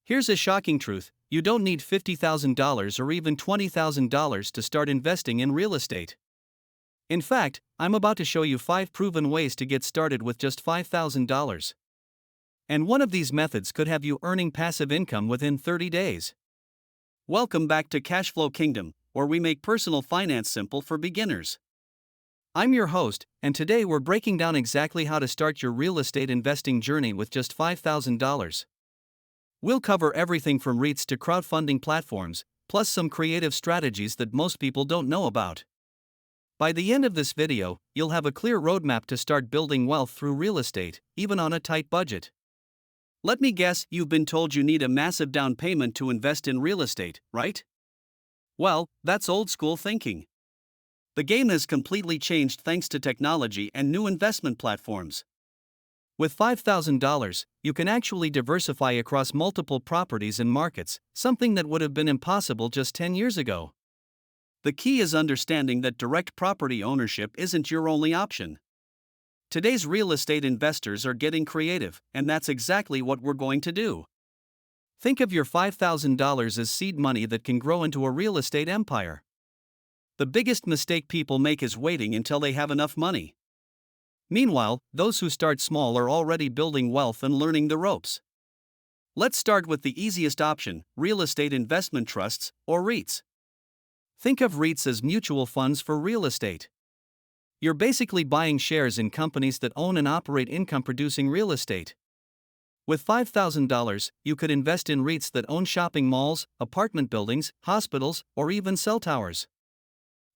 Here's a shocking truth: you don't need $50,000 or even $20,000 to start investing in real estate. In fact, I'm about to show you 5 proven ways to get started with just $5,000. And one of these methods could have you earning passive income within 30 days. Welcome back to Cashflow Kingdom, where we make personal finance simple for beginners. I'm your host, and today we're breaking down exactly how to start your real estate investing journey with just $5,000. We'll cover everything from REITs to crowdfunding platforms, plus some creative strategies that most people don't know about. By the end of this video, you'll have a clear roadmap to start building wealth through real estate, even on a tight budget. Let me guess, you've been told you need a massive down payment to invest in real estate, right? Well, that's old school thinking. The game has completely changed thanks to technology and new investment platforms. With $5,000, you can actually diversify across multiple properties and markets, something that would have been impossible just 10 years ago. The key is understanding that direct property ownership isn't your only option. Today's real estate investors are getting creative, and that's exactly what we're going to do. Think of your $5,000 as seed money that can grow into a real estate empire. The biggest mistake people make is waiting until they have enough money. Meanwhile, those who start small are already building wealth and learning the ropes. Let's start with the easiest option: real estate investment trusts, or REITs. Think of REITs as mutual funds for real estate. You're basically buying shares in companies that own and operate income-producing real estate. With $5,000, you could invest in REITs that own shopping malls, apartment buildings, hospitals, or even cell towers.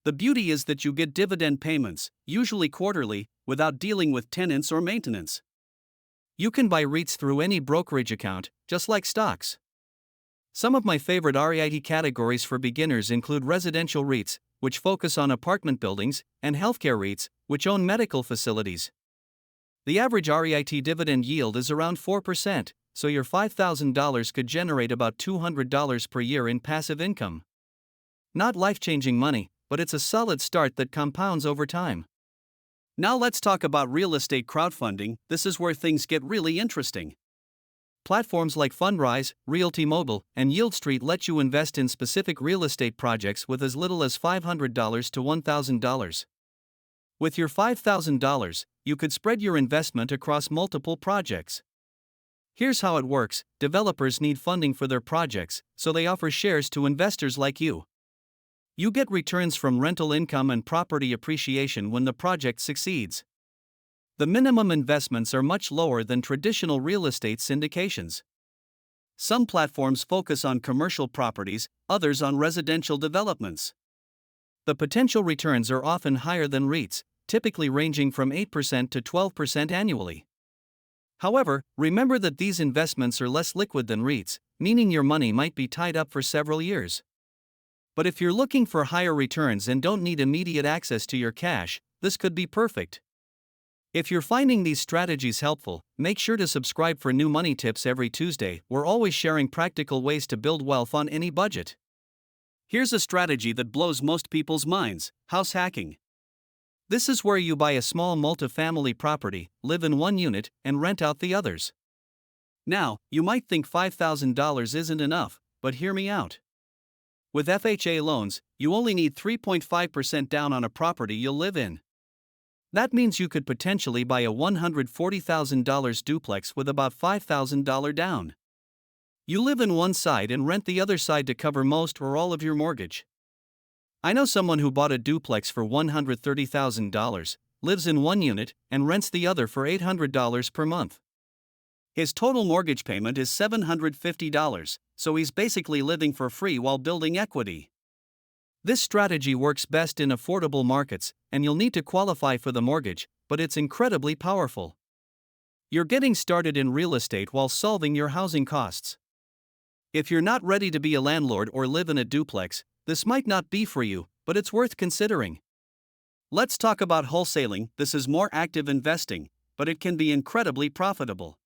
The beauty is that you get dividend payments, usually quarterly, without dealing with tenants or maintenance. You can buy REITs through any brokerage account, just like stocks. Some of my favorite REIT categories for beginners include residential REITs, which focus on apartment buildings, and healthcare REITs, which own medical facilities. The average REIT dividend yield is around 4%, so your $5,000 could generate about $200 per year in passive income. Not life-changing money, but it's a solid start that compounds over time. Now let's talk about real estate crowdfunding. This is where things get really interesting. Platforms like Fundrise, Realty Mobile, and YieldStreet let you invest in specific real estate projects with as little as $500 to $1,000. With your $5,000, you could spread your investment across multiple projects. Here's how it works: developers need funding for their projects, so they offer shares to investors like you. You get returns from rental income and property appreciation when the project succeeds. The minimum investments are much lower than traditional real estate syndications. Some platforms focus on commercial properties, others on residential developments. The potential returns are often higher than REITs, typically ranging from 8% to 12% annually. However, remember that these investments are less liquid than REITs, meaning your money might be tied up for several years. But if you're looking for higher returns and don't need immediate access to your cash, this could be perfect. If you're finding these strategies helpful, make sure to subscribe for new money tips every Tuesday. We're always sharing practical ways to build wealth on any budget. Here's a strategy that blows most people's minds: house hacking. This is where you buy a small multifamily property, live in one unit, and rent out the others. Now, you might think $5,000 isn't enough, but hear me out. With FHA loans, you only need 3.5% down on a property you'll live in. That means you could potentially buy a $140,000 duplex with about $5,000 down. You live in one side and rent the other side to cover most or all of your mortgage. I know someone who bought a duplex for $130,000, lives in one unit, and rents the other for $800 per month. His total mortgage payment is $750, so he's basically living for free while building equity. This strategy works best in affordable markets, and you'll need to qualify for the mortgage, but it's incredibly powerful. You're getting started in real estate while solving your housing costs. If you're not ready to be a landlord or live in a duplex, this might not be for you, but it's worth considering. Let's talk about wholesaling. This is more active investing, but it can be incredibly profitable.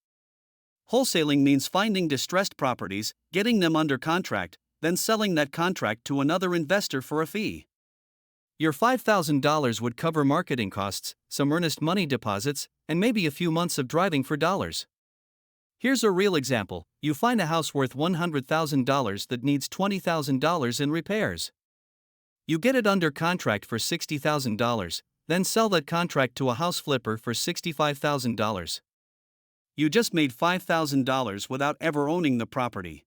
Wholesaling means finding distressed properties, getting them under contract, then selling that contract to another investor for a fee. Your $5,000 would cover marketing costs, some earnest money deposits, and maybe a few months of driving for dollars. Here's a real example. You find a house worth $100,000 that needs $20,000 in repairs. You get it under contract for $60,000, then sell that contract to a house flipper for $65,000. You just made $5,000 without ever owning the property.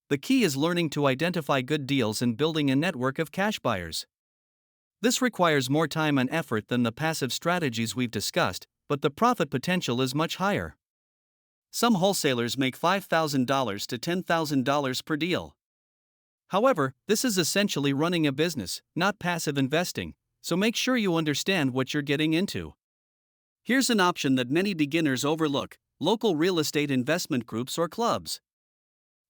The key is learning to identify good deals and building a network of cash buyers. This requires more time and effort than the passive strategies we've discussed, but the profit potential is much higher. Some wholesalers make $5,000 to $10,000 per deal. However, this is essentially running a business, not passive investing, so make sure you understand what you're getting into. Here's an option that many beginners overlook: local real estate investment groups or clubs.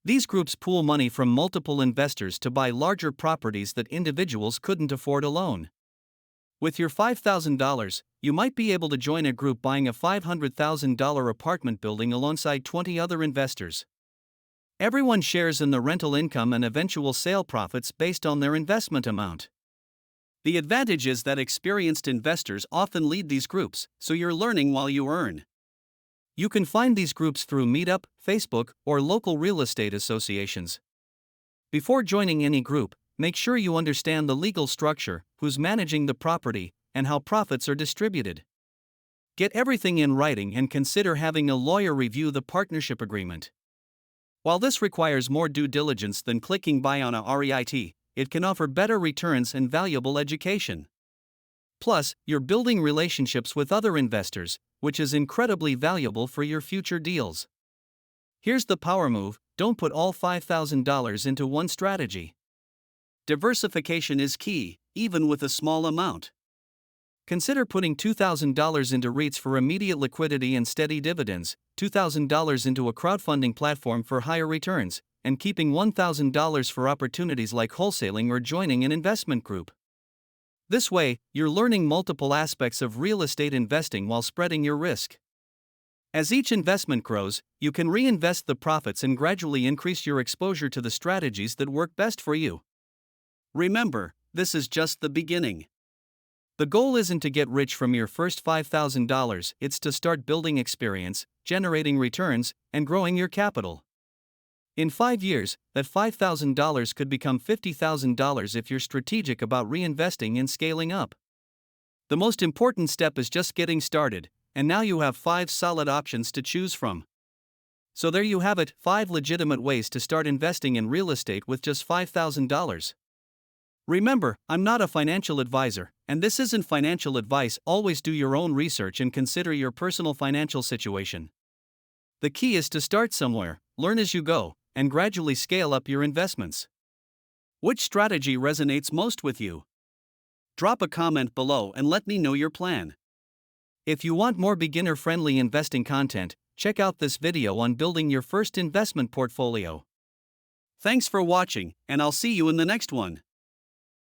These groups pool money from multiple investors to buy larger properties that individuals couldn't afford alone. With your $5,000, you might be able to join a group buying a $500,000 apartment building alongside 20 other investors. Everyone shares in the rental income and eventual sale profits based on their investment amount. The advantage is that experienced investors often lead these groups, so you're learning while you earn. You can find these groups through Meetup, Facebook, or local real estate associations. Before joining any group, make sure you understand the legal structure, who's managing the property, and how profits are distributed. Get everything in writing and consider having a lawyer review the partnership agreement. While this requires more due diligence than clicking buy on a REIT, it can offer better returns and valuable education. Plus, you're building relationships with other investors, which is incredibly valuable for your future deals. Here's the power move: don't put all $5,000 into one strategy. Diversification is key, even with a small amount. Consider putting $2,000 into REITs for immediate liquidity and steady dividends, $2,000 into a crowdfunding platform for higher returns, and keeping $1,000 for opportunities like wholesaling or joining an investment group. This way, you're learning multiple aspects of real estate investing while spreading your risk. As each investment grows, you can reinvest the profits and gradually increase your exposure to the strategies that work best for you. Remember, this is just the beginning. The goal isn't to get rich from your first $5,000, it's to start building experience, generating returns, and growing your capital. In 5 years, that $5,000 could become $50,000 if you're strategic about reinvesting and scaling up. The most important step is just getting started, and now you have 5 solid options to choose from. So there you have it, 5 legitimate ways to start investing in real estate with just $5,000. Remember, I'm not a financial advisor, and this isn't financial advice. Always do your own research and consider your personal financial situation. The key is to start somewhere, learn as you go, and gradually scale up your investments. Which strategy resonates most with you? Drop a comment below and let me know your plan. If you want more beginner-friendly investing content, check out this video on building your first investment portfolio. Thanks for watching, and I'll see you in the next one.